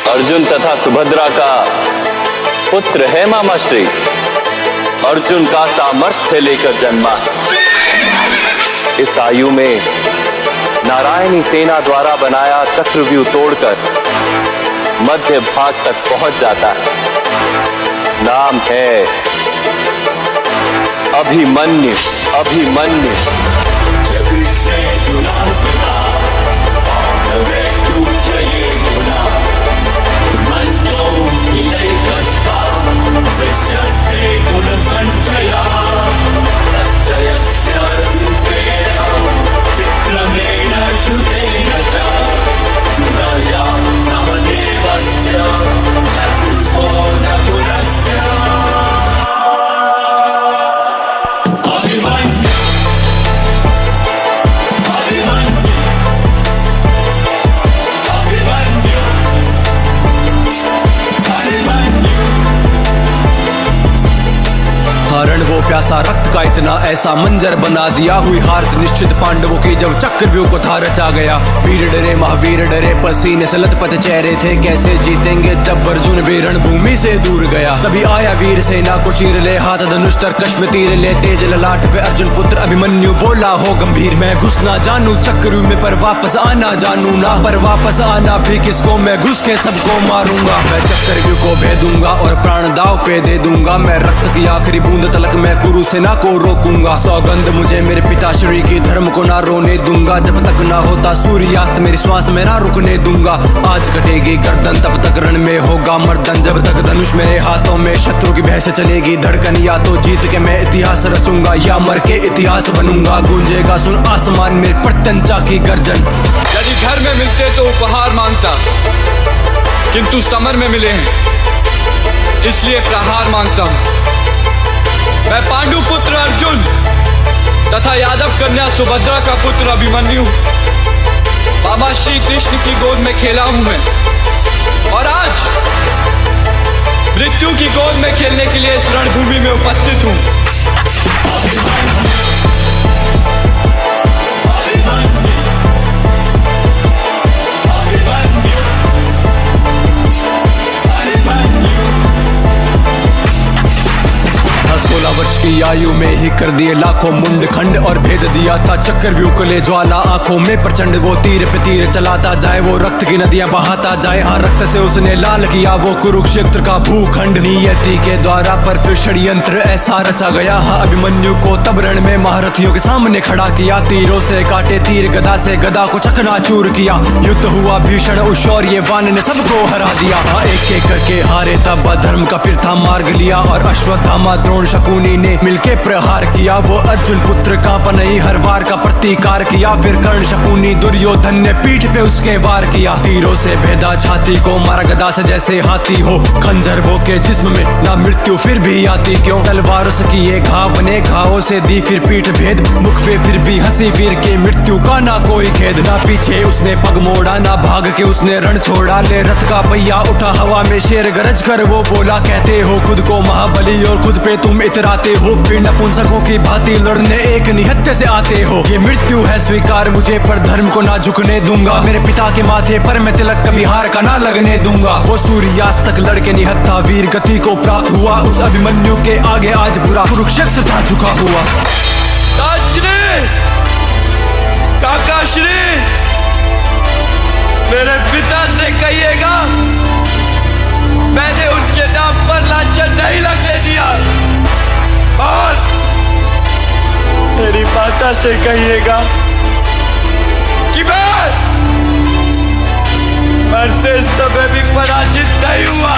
अर्जुन तथा सुभद्रा का पुत्र है मामा श्री। अर्जुन का सामर्थ्य लेकर जन्मा। इस आयु में नारायणी सेना द्वारा बनाया चक्रव्यूह तोड़कर मध्य भाग तक पहुंच जाता है। नाम है अभिमन्यु। अभिमन्यु हरण वो प्यासा रक्त का इतना ऐसा मंजर बना दिया। हुई हार निश्चित पांडवों की जब चक्रव्यूह को था रचा गया। वीर डरे महावीर डरे पसीने से लथपथ चेहरे थे। कैसे जीतेंगे जब अर्जुन भी रणभूमि से दूर गया। तभी आया वीर सेना को चीर ले हाथ धनुष तरकश में तीर ले। तेज ललाट पे अर्जुन पुत्र अभिमन्यु बोला हो गंभीर। मैं घुस ना जानू चक्रव्यूह में पर वापस आना जानू ना। पर वापस आना भी किसको मैं घुस के सबको मारूंगा। मैं चक्रव्यूह को भेदूंगा और प्राण दाव पे दे दूंगा। मैं रक्त की आखिरी बूंद तलक मैं कुरु सेना को रोकूंगा। सौगंध मुझे मेरे पिताश्री की धर्म को ना रोने दूंगा। जब तक ना होता सूर्यास्त मेरी श्वास में ना रुकने दूंगा। आज कटेगी गर्दन तब तक रण में होगा मर्दन। जब तक धनुष मेरे हाथों में शत्रु की भैंस चलेगी धड़कन। या तो जीत के मैं इतिहास रचूंगा या मर के इतिहास बनूंगा। गूंजेगा सुन आसमान में प्रत्यंचा की गर्जन। यदि घर में मिलते तो उपहार मांगता, किंतु समर में मिले हैं इसलिए प्रहार मांगता हूं। मैं पांडु पुत्र अर्जुन तथा यादव कन्या सुभद्रा का पुत्र अभिमन्यु मामा श्री कृष्ण की गोद में खेला हूं मैं। और आज मृत्यु की गोद में खेलने के लिए इस रणभूमि में उपस्थित हूं। वर्ष की आयु में ही कर दिए लाखों मुंड खंड और भेद दिया था चक्रव्यूह को ले ज्वाला आंखों में प्रचंड। वो तीर पे तीर चलाता जाए वो रक्त की नदियां बहाता जाए। हाँ रक्त से उसने लाल किया वो कुरुक्षेत्र का भूखंड। नियति के द्वारा पर फिर षड्यंत्र ऐसा रचा गया। हाँ अभिमन्यु को तब रण में महारथियों के सामने खड़ा किया। तीरों से काटे तीर गदा से गदा को चकनाचूर किया। युद्ध हुआ भीषण उस शौर्यवान ने सबको हरा दिया। हाँ एक एक करके हारे तब धर्म का फिर था मार्ग लिया। और अश्वत्थामा द्रोण शकुनी ने मिलके प्रहार किया। वो अर्जुन पुत्र कांपा नहीं हर वार का प्रतिकार किया। फिर कर्ण शकुनी दुर्योधन ने पीठ पे उसके वार किया। तीरों से भेदा छाती को मारा गदा से जैसे हाथी हो। खंजर वो के जिस्म में ना मृत्यु फिर भी आती क्यों। तलवारों से किए घाव ने घावों से दी फिर पीठ भेद। मुख पे फिर भी हंसी वीर के मृत्यु का ना कोई खेद। ना पीछे उसने पग मोड़ा ना भाग के उसने रण छोड़ा। ले रथ का पहिया उठा हवा में शेर गरज कर वो बोला। कहते हो खुद को महाबली और खुद पे तुम इतराते हो। फिर नपुंसकों की भांति लड़ने एक निहत्थे से आते हो। ये मृत्यु है स्वीकार मुझे पर धर्म को ना झुकने दूंगा। मेरे पिता के माथे पर मैं तिलक कभी हार का ना लगने दूंगा। वो सूर्यास्त तक लड़के निहत्था वीर गति को प्राप्त हुआ। उस अभिमन्यु के आगे आज पूरा कुरुक्षेत्र था झुका हुआ। काकाश्री मेरे पिता से कहिएगा मैंने उनके नाम पर लांछन नहीं लगने दिया। और मेरी माता से कहिएगा कि मैं मरते समय भी पराजित नहीं हुआ।